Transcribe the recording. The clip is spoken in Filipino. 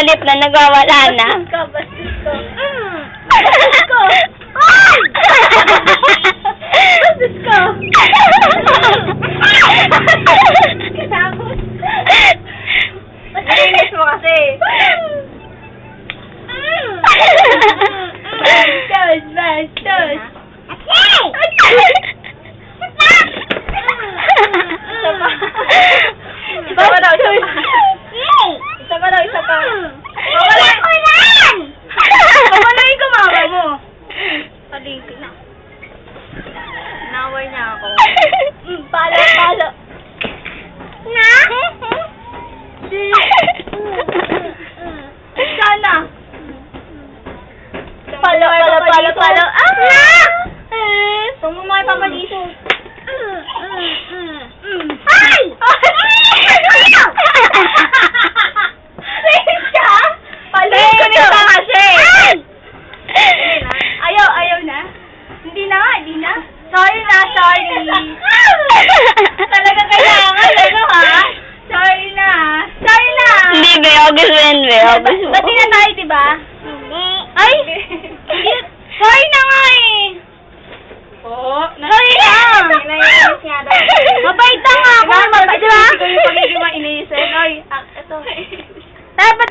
halip na nagwawala na. Bastos ko. Bastos ko. Bastos ko. Kasamos. Matinis mo kasi. Bastos, bastos. Isa pa daw, isa pa. Isa pa daw, isa pa. Pawalain ko mama mo. Palingki na. Naway niya ako. Palo, palo. Na? Sana. Palo, palo, palo, palo. Ah! Huwag mo makipapaliso. Ay! Risha! Palingki na ka kasi. Ayaw na. Hindi na nga, hindi na. Sorry na, sorry. Talaga kailangan, ano ha? Sorry na. Sorry na. Hindi, be. August mo yan, be. August mo. Bati na tayo, diba? Ay! Sorry na nga eh. Oo. Sorry na. Inainis nga daw. Mabait na nga ako. Mabait, diba? Ikaw yung pagiging mainisip. Ay, ito. Dapat